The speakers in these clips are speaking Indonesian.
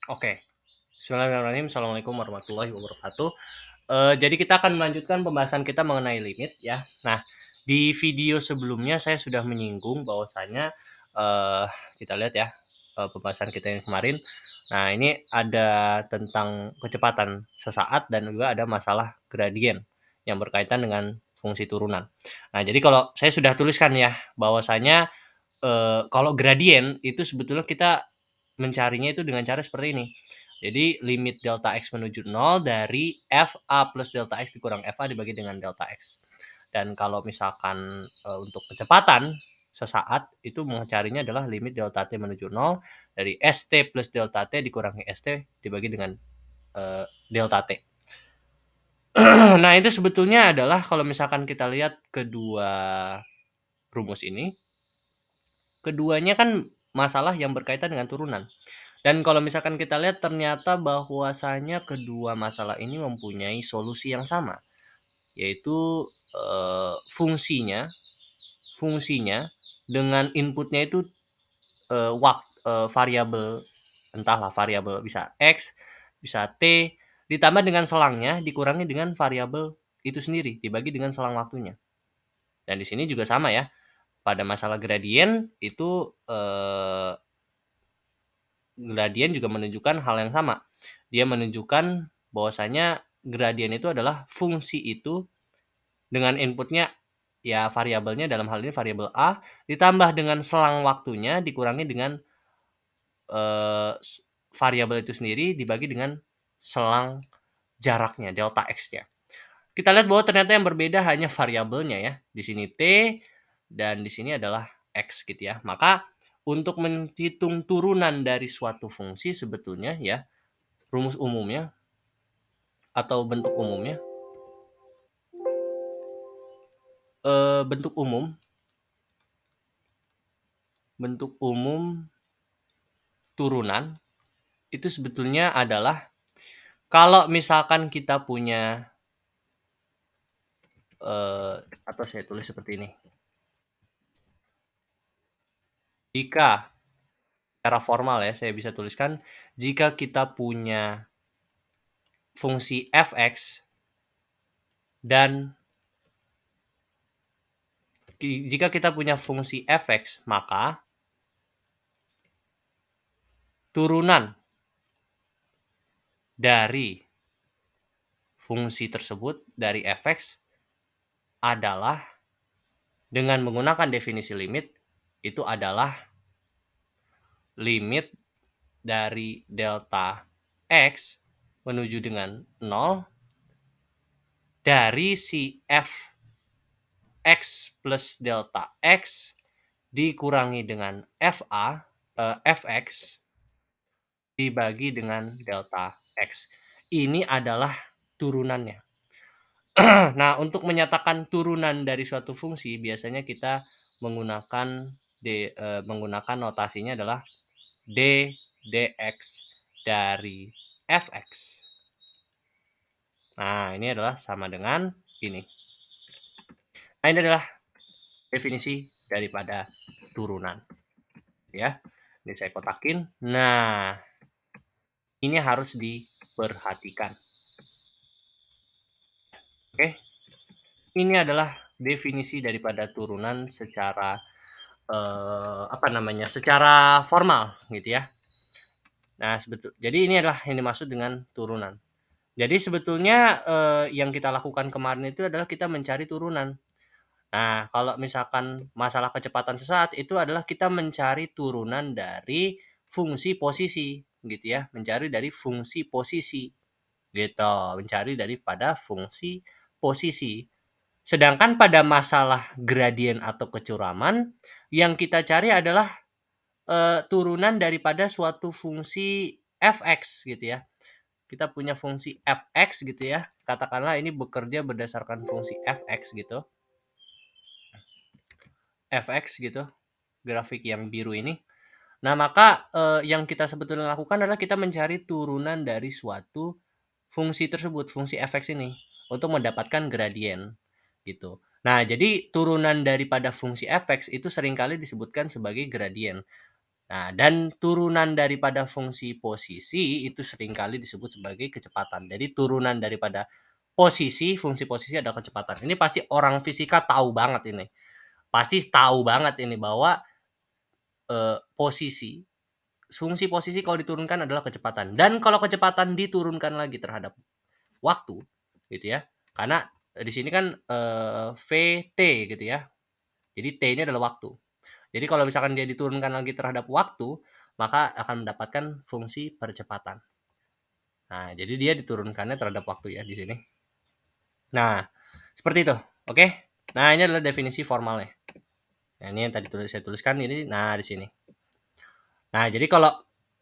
Oke. Bismillahirrahmanirrahim. Assalamualaikum warahmatullahi wabarakatuh. Jadi kita akan melanjutkan pembahasan kita mengenai limit ya. Nah, di video sebelumnya saya sudah menyinggung bahwasanya eh, kita lihat ya pembahasan kita yang kemarin. Nah, ini ada tentang kecepatan sesaat dan juga ada masalah gradien yang berkaitan dengan fungsi turunan. Nah, jadi kalau saya sudah tuliskan ya bahwasanya kalau gradien itu sebetulnya kita mencarinya itu dengan cara seperti ini. Jadi limit delta x menuju 0 dari fa plus delta x dikurang fa dibagi dengan delta x. Dan kalau misalkan untuk kecepatan sesaat itu mencarinya adalah limit delta t menuju 0 dari st plus delta t dikurangi st dibagi dengan delta t. Nah, itu sebetulnya adalah kalau misalkan kita lihat kedua rumus ini, keduanya kan masalah yang berkaitan dengan turunan. Dan kalau misalkan kita lihat ternyata bahwasanya kedua masalah ini mempunyai solusi yang sama, yaitu fungsinya dengan inputnya itu variabel, entahlah variabel bisa x, bisa t, ditambah dengan selangnya dikurangi dengan variabel itu sendiri dibagi dengan selang waktunya. Dan di sini juga sama ya. Pada masalah gradien itu gradien juga menunjukkan hal yang sama. Dia menunjukkan bahwasanya gradien itu adalah fungsi itu dengan inputnya ya variabelnya dalam hal ini variabel a ditambah dengan selang waktunya dikurangi dengan variabel itu sendiri dibagi dengan selang jaraknya delta x-nya. Kita lihat bahwa ternyata yang berbeda hanya variabelnya ya. Di sini t dan di sini adalah x gitu ya. Maka untuk menghitung turunan dari suatu fungsi sebetulnya ya rumus umumnya atau bentuk umumnya bentuk umum turunan itu sebetulnya adalah kalau misalkan kita punya atau saya tulis seperti ini. Jika secara formal ya saya bisa tuliskan jika kita punya fungsi fx dan jika kita punya fungsi fx maka turunan dari fungsi tersebut dari fx adalah dengan menggunakan definisi limit itu adalah limit dari delta x menuju dengan 0 dari si f x plus delta x dikurangi dengan fx dibagi dengan delta x. Ini adalah turunannya. Nah, untuk menyatakan turunan dari suatu fungsi biasanya kita menggunakan menggunakan notasinya adalah d dx dari fx. Nah, ini adalah sama dengan ini. Nah, ini adalah definisi daripada turunan. Ya, ini saya kotakin. Nah, ini harus diperhatikan. Oke, ini adalah definisi daripada turunan secara secara formal gitu ya. Nah, jadi ini adalah yang dimaksud dengan turunan. Jadi sebetulnya yang kita lakukan kemarin itu adalah kita mencari turunan. Nah, kalau misalkan masalah kecepatan sesaat itu adalah kita mencari turunan dari fungsi posisi gitu ya, mencari dari fungsi posisi gitu, mencari daripada fungsi posisi. Sedangkan pada masalah gradien atau kecuraman yang kita cari adalah turunan daripada suatu fungsi fx gitu ya. Kita punya fungsi fx gitu ya. Katakanlah ini bekerja berdasarkan fungsi fx gitu. Fx gitu, grafik yang biru ini. Nah, maka yang kita sebetulnya lakukan adalah kita mencari turunan dari suatu fungsi tersebut, fungsi fx ini untuk mendapatkan gradien gitu. Nah, jadi turunan daripada fungsi fx itu seringkali disebutkan sebagai gradien. Nah, dan turunan daripada fungsi posisi itu seringkali disebut sebagai kecepatan. Jadi turunan daripada fungsi posisi adalah kecepatan. Ini pasti orang fisika tahu banget ini. Pasti tahu banget ini bahwa fungsi posisi kalau diturunkan adalah kecepatan. Dan kalau kecepatan diturunkan lagi terhadap waktu, gitu ya. Karena di sini kan VT gitu ya. Jadi T ini adalah waktu. Jadi kalau misalkan dia diturunkan lagi terhadap waktu, maka akan mendapatkan fungsi percepatan. Nah, jadi dia diturunkannya terhadap waktu ya di sini. Nah, seperti itu. Oke. Nah, ini adalah definisi formalnya. Nah, ini yang tadi saya tuliskan ini. Nah, di sini. Nah, jadi kalau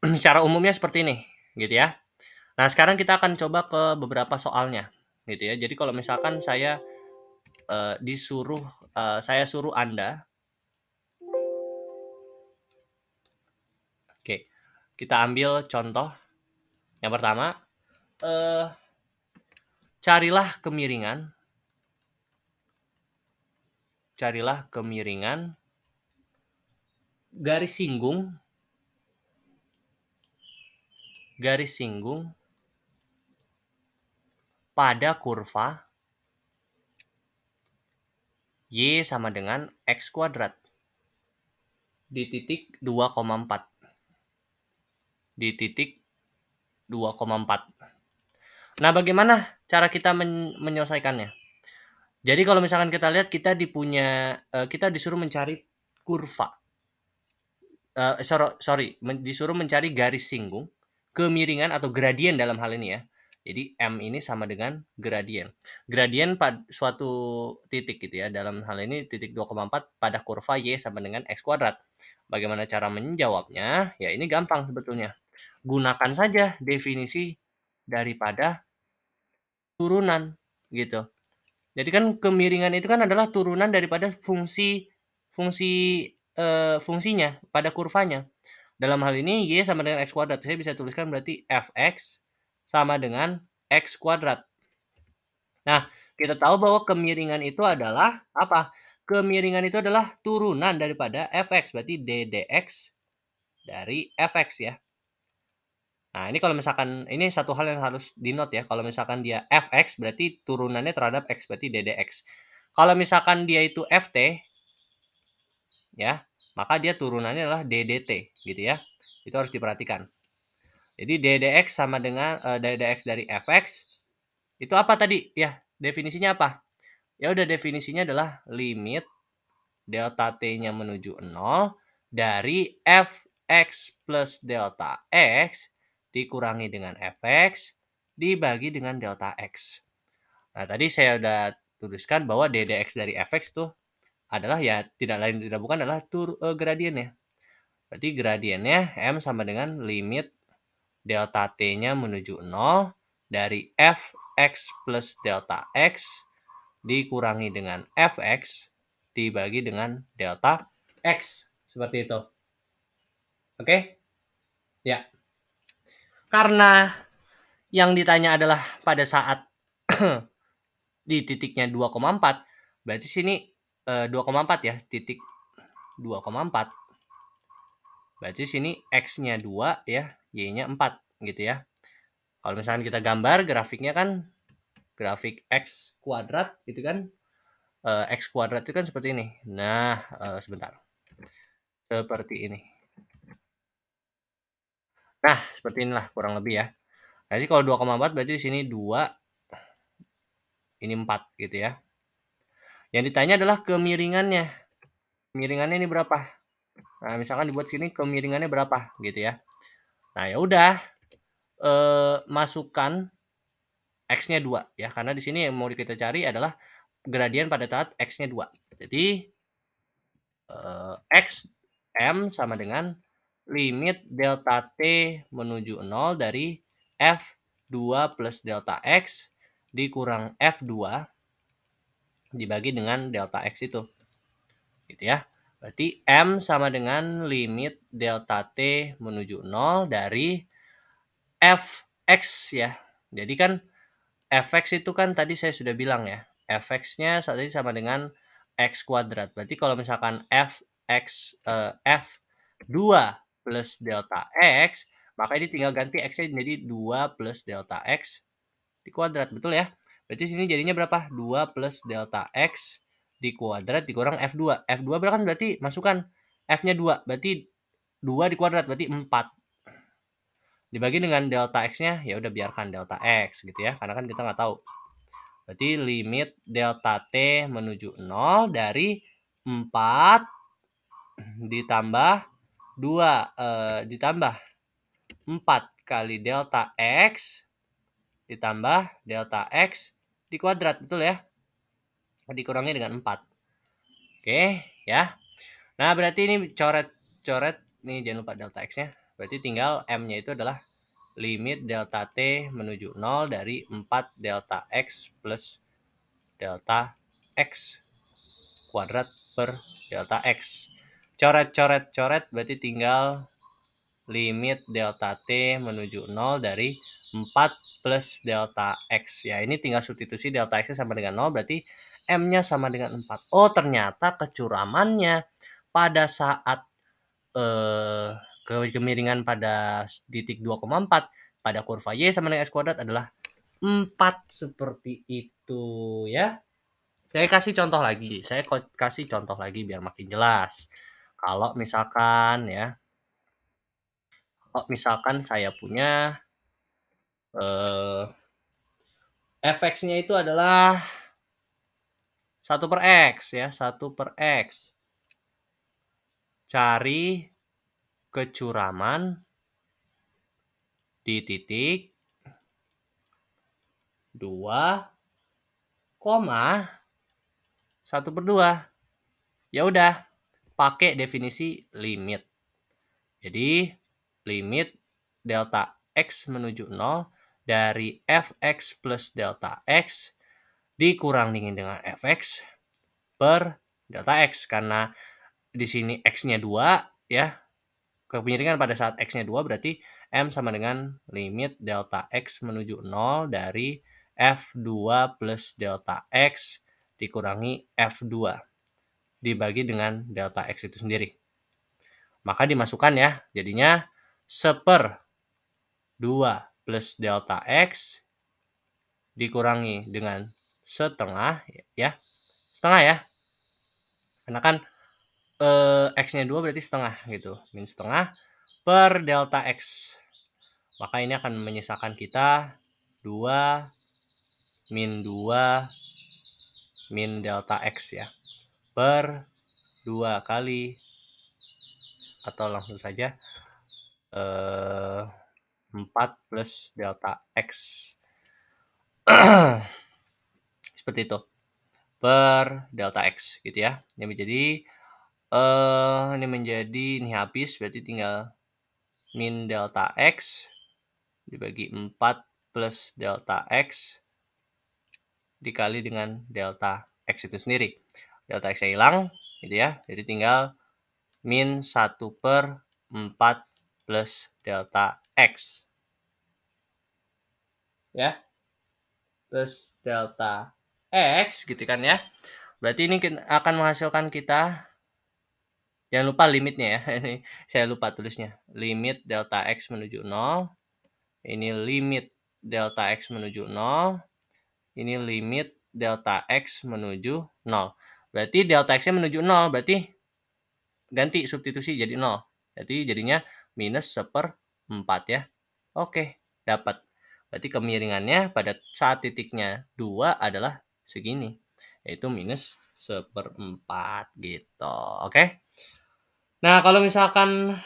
secara umumnya seperti ini, gitu ya. Nah, sekarang kita akan coba ke beberapa soalnya, gitu ya. Jadi kalau misalkan saya saya suruh Anda, oke, kita ambil contoh. Yang pertama, carilah kemiringan garis singgung pada kurva Y sama dengan X kuadrat di titik 2,4. Di titik 2,4. Nah, bagaimana cara kita menyelesaikannya? Jadi kalau misalkan kita lihat kita disuruh mencari kurva. Disuruh mencari garis singgung, kemiringan atau gradien dalam hal ini ya. Jadi M ini sama dengan gradien. Gradien pada suatu titik gitu ya. Dalam hal ini titik 2,4 pada kurva Y sama dengan X kuadrat. Bagaimana cara menjawabnya? Ya ini gampang sebetulnya. Gunakan saja definisi daripada turunan gitu. Jadi kan kemiringan itu kan adalah turunan daripada fungsinya pada kurvanya. Dalam hal ini Y sama dengan X kuadrat. Saya bisa tuliskan berarti Fx sama dengan X kuadrat. Nah, kita tahu bahwa kemiringan itu adalah apa? Kemiringan itu adalah turunan daripada Fx. Berarti ddx dari Fx ya. Nah, ini kalau misalkan, ini satu hal yang harus di-note ya. Kalau misalkan dia Fx, berarti turunannya terhadap X, berarti ddx. Kalau misalkan dia itu Ft, ya, maka dia turunannya adalah ddt, gitu ya. Itu harus diperhatikan. Jadi ddx sama dengan ddx dari Fx, itu apa tadi? Ya, definisinya apa? Ya udah, definisinya adalah limit delta t-nya menuju 0 dari Fx plus delta x dikurangi dengan Fx dibagi dengan delta x. Nah, tadi saya udah tuliskan bahwa ddx dari Fx itu adalah ya tidak lain tidak bukan adalah gradiennya. Berarti gradiennya M sama dengan limit delta t-nya menuju 0 dari Fx plus delta x dikurangi dengan Fx dibagi dengan delta x. Seperti itu. Oke? Ya. Karena yang ditanya adalah pada saat di titiknya 2,4, berarti sini 2,4 ya, titik 2,4. Berarti sini X-nya 2 ya, Y-nya 4 gitu ya. Kalau misalkan kita gambar grafiknya kan grafik X kuadrat gitu kan. X kuadrat itu kan seperti ini. Nah, sebentar. Seperti ini. Nah, seperti inilah kurang lebih ya. Jadi kalau 2,4 berarti di sini 2, ini 4 gitu ya. Yang ditanya adalah kemiringannya. Kemiringannya ini berapa? Nah, misalkan dibuat sini kemiringannya berapa gitu ya. Nah, ya udah masukkan X-nya 2 ya, karena di sini yang mau kita cari adalah gradien pada saat X-nya 2. Jadi X M sama dengan limit delta T menuju 0 dari F2 plus delta X dikurang F2 dibagi dengan delta X itu. Gitu ya. Berarti M sama dengan limit delta T menuju 0 dari Fx ya. Jadi kan Fx itu kan tadi saya sudah bilang ya. Fx-nya tadi sama dengan X kuadrat. Berarti kalau misalkan F2 plus delta X, maka ini tinggal ganti X-nya jadi 2 plus delta X dikuadrat, betul ya? Berarti sini jadinya berapa? 2 plus delta X dikuadrat dikurang F2. F2 berapa kan berarti masukkan F-nya 2, berarti 2 dikuadrat, berarti 4. Dibagi dengan delta X-nya, ya udah biarkan delta X gitu ya, karena kan kita nggak tahu. Berarti limit delta T menuju 0 dari 4 ditambah 2 ditambah 4 kali delta X ditambah delta X dikuadrat, betul ya? Dikurangi dengan 4. Oke, ya. Nah, berarti ini coret-coret nih, jangan lupa delta X-nya. Berarti tinggal M-nya itu adalah limit delta T menuju 0 dari 4 delta X plus delta X kuadrat per delta X. Coret-coret-coret berarti tinggal limit delta T menuju 0 dari 4 plus delta X. Ya, ini tinggal substitusi delta X sama dengan 0, berarti M-nya sama dengan 4. Oh, ternyata kecuramannya pada saat kemiringan pada titik 2,4 pada kurva Y sama dengan X kuadrat adalah 4, seperti itu ya. Saya kasih contoh lagi biar makin jelas. Kalau misalkan ya, saya punya fx-nya itu adalah 1 per X ya, 1 per X. Cari kecuraman di titik 2,1 per 2. Ya udah, pakai definisi limit. Jadi limit delta X menuju 0 dari fx plus delta X dikurangi dengan fx per delta X. Karena di sini X-nya 2 ya. Kemiringan pada saat X-nya 2 berarti M sama dengan limit delta X menuju 0 dari F2 plus delta X dikurangi F2 dibagi dengan delta X itu sendiri. Maka dimasukkan ya, jadinya 1/2 plus delta X dikurangi dengan setengah ya. Setengah ya. Karena kan X-nya 2 berarti setengah gitu. Min setengah per delta X. Maka ini akan menyisakan kita 2 min 2 min delta X ya. Per 2 kali atau langsung saja 4 plus delta X. Seperti itu. Per delta X gitu ya. Ini menjadi ini habis berarti tinggal min delta X dibagi 4 plus delta X dikali dengan delta X itu sendiri. Delta X-nya hilang gitu ya. Jadi tinggal min 1/4 plus delta X. Ya. Plus delta X gitu kan ya. Berarti ini akan menghasilkan kita, jangan lupa limitnya ya. Ini saya lupa tulisnya. Limit delta X menuju 0. Ini limit delta X menuju 0. Ini limit delta X menuju 0. Berarti delta X-nya menuju 0. Berarti ganti substitusi jadi 0. Jadi jadinya minus 1/4 ya. Oke, dapat. Berarti kemiringannya pada saat titiknya 2 adalah segini. Yaitu minus 1/4 gitu. Oke. Nah, kalau misalkan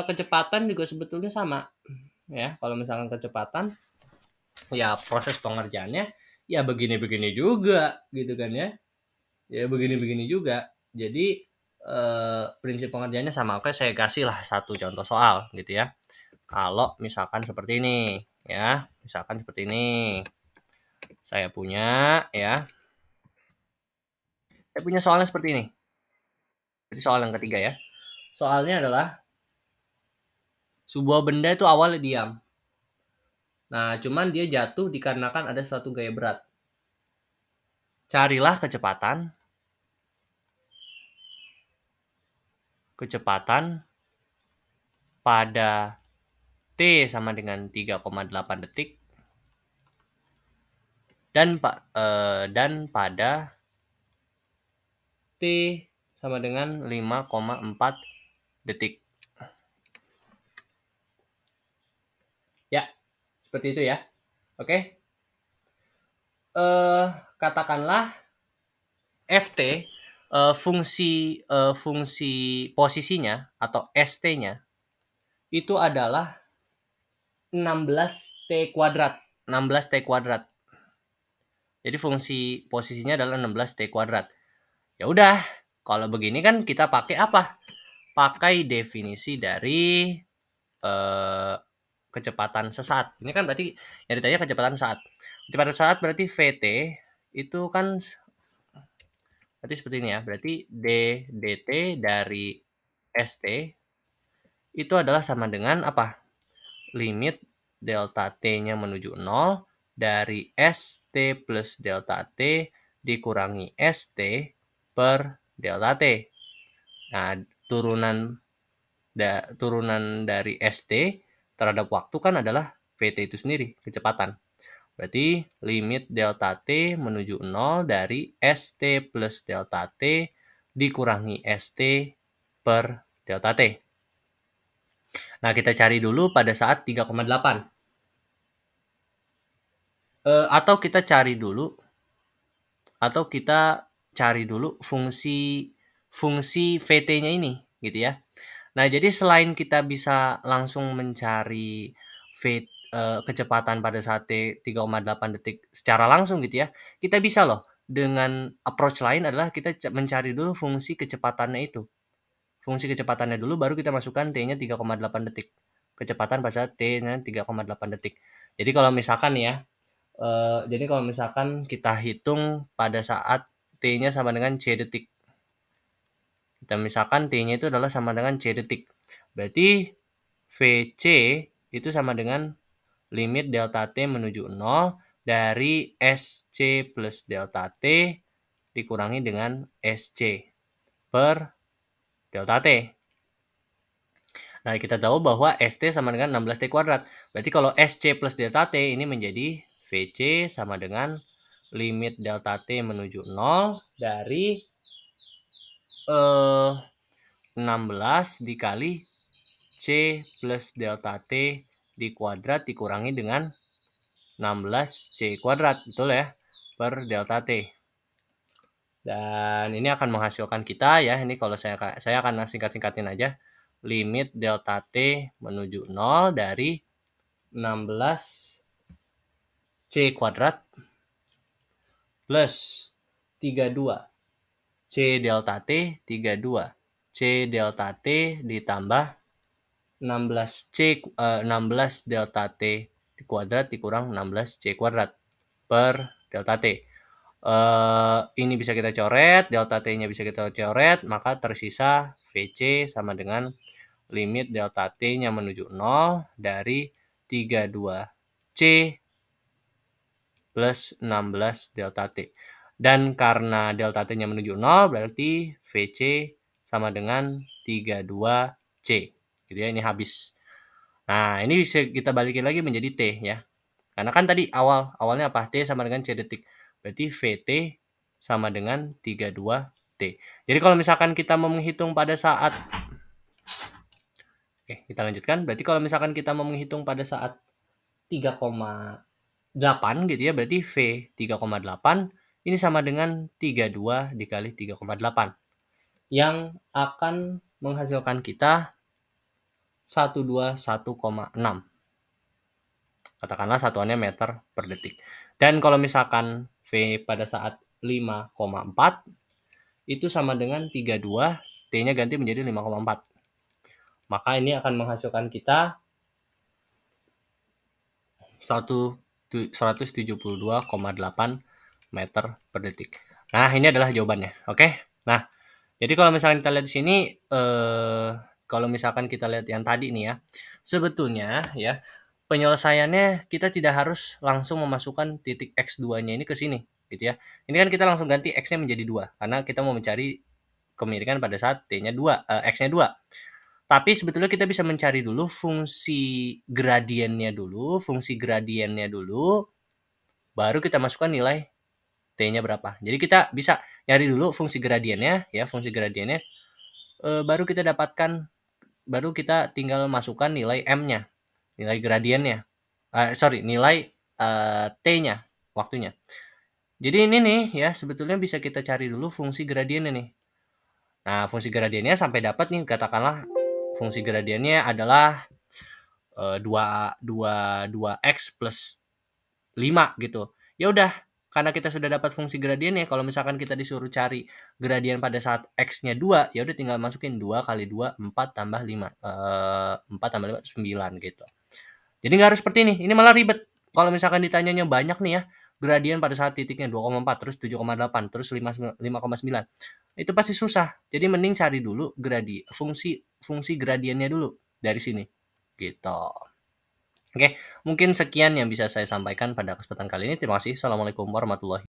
kecepatan juga sebetulnya sama. Ya, kalau misalkan kecepatan ya proses pengerjaannya ya begini-begini juga gitu kan ya. Ya begini-begini juga. Jadi prinsip pengerjaannya sama. Oke, saya kasih lah satu contoh soal gitu ya. Kalau misalkan seperti ini ya, misalkan seperti ini. Saya punya soalnya seperti ini. Jadi soal yang ketiga ya. Soalnya adalah sebuah benda itu awalnya diam. Nah, cuman dia jatuh dikarenakan ada suatu gaya berat. Carilah kecepatan pada T sama dengan 3,8 detik dan pada T sama dengan 5,4 detik. Ya, seperti itu ya. Oke. Katakanlah Ft fungsi posisinya atau St-nya itu adalah 16T kuadrat. 16T kuadrat. Jadi fungsi posisinya adalah 16T kuadrat. Ya udah, kalau begini kan kita pakai apa? Pakai definisi dari kecepatan sesaat. Ini kan berarti yang ditanya kecepatan saat. Kecepatan saat berarti Vt itu kan berarti seperti ini ya. Berarti dt dari st itu adalah sama dengan apa? Limit delta t-nya menuju 0 dari st plus delta t dikurangi st per delta t. Nah, turunan dari st terhadap waktu kan adalah Vt itu sendiri, kecepatan. Berarti limit delta t menuju 0 dari st plus delta t dikurangi st per delta t. Nah, kita cari dulu pada saat 3,8. Atau kita cari dulu fungsi Vt-nya ini, gitu ya. Nah, jadi selain kita bisa langsung mencari kecepatan pada saat T 3,8 detik secara langsung gitu ya, kita bisa loh dengan approach lain adalah kita mencari dulu fungsi kecepatannya itu. Fungsi kecepatannya dulu baru kita masukkan T-nya 3,8 detik. Kecepatan pada saat T-nya 3,8 detik. Jadi kalau misalkan ya, kita hitung pada saat T-nya sama dengan C detik. Kita misalkan T-nya itu adalah sama dengan C detik. Berarti Vc itu sama dengan limit delta T menuju 0 dari Sc plus delta T dikurangi dengan Sc per delta T. Nah, kita tahu bahwa St sama dengan 16T kuadrat. Berarti kalau Sc plus delta T ini menjadi Vc sama dengan limit delta T menuju 0 dari 16 dikali C plus delta T di kuadrat dikurangi dengan 16C kuadrat, betul ya, per delta T. Dan ini akan menghasilkan kita ya, ini kalau saya akan singkat-singkatin aja, limit delta T menuju 0 dari 16C kuadrat plus 32 C delta T 32 C delta T ditambah 16 delta T kuadrat dikurang 16C kuadrat per delta T. Ini bisa kita coret, delta T-nya bisa kita coret, maka tersisa Vc sama dengan limit delta T-nya menuju 0 dari 32C plus 16 delta T. Dan karena delta T-nya menuju 0, berarti Vc sama dengan 32C. Gitu ya, ini habis. Nah, ini bisa kita balikin lagi menjadi T ya. Karena kan tadi awalnya apa? T sama dengan C detik. Berarti Vt sama dengan 32T. Jadi kalau misalkan kita mau menghitung pada saat Oke, kita lanjutkan. Berarti kalau misalkan kita mau menghitung pada saat 3,8 gitu ya, berarti V 3,8 ini sama dengan 32 dikali 3,8 yang akan menghasilkan kita 121,6. Katakanlah satuannya meter per detik. Dan kalau misalkan V pada saat 5,4 itu sama dengan 32, T-nya ganti menjadi 5,4. Maka ini akan menghasilkan kita 172,8 meter per detik. Nah, ini adalah jawabannya. Oke. Nah, jadi kalau misalkan kita lihat di sini, kalau misalkan kita lihat yang tadi nih ya, sebetulnya ya penyelesaiannya kita tidak harus langsung memasukkan titik X2-nya ini ke sini, gitu ya. Ini kan kita langsung ganti X-nya menjadi 2, karena kita mau mencari kemiringan pada saat T-nya 2, X-nya 2. Tapi sebetulnya kita bisa mencari dulu fungsi gradiennya dulu, baru kita masukkan nilai T-nya berapa. Jadi kita bisa nyari dulu fungsi gradiennya, ya, baru kita dapatkan, baru kita tinggal masukkan nilai M-nya, nilai gradiennya. Nilai T-nya, waktunya. Jadi ini nih, ya, sebetulnya bisa kita cari dulu fungsi gradiennya nih. Nah, fungsi gradiennya sampai dapat nih, katakanlah fungsi gradiennya adalah 2x plus 5 gitu. Ya udah, karena kita sudah dapat fungsi gradiennya, kalau misalkan kita disuruh cari gradien pada saat x-nya 2, ya udah tinggal masukin 2 kali 2, 4 tambah 5. 4 tambah 5, 9 gitu. Jadi nggak harus seperti ini malah ribet. Kalau misalkan ditanyanya banyak nih ya, gradien pada saat titiknya 2,4, terus 7,8, terus 5,9. Itu pasti susah. Jadi mending cari dulu fungsi gradiennya dulu dari sini. Gitu. Oke, mungkin sekian yang bisa saya sampaikan pada kesempatan kali ini. Terima kasih. Assalamualaikum warahmatullahi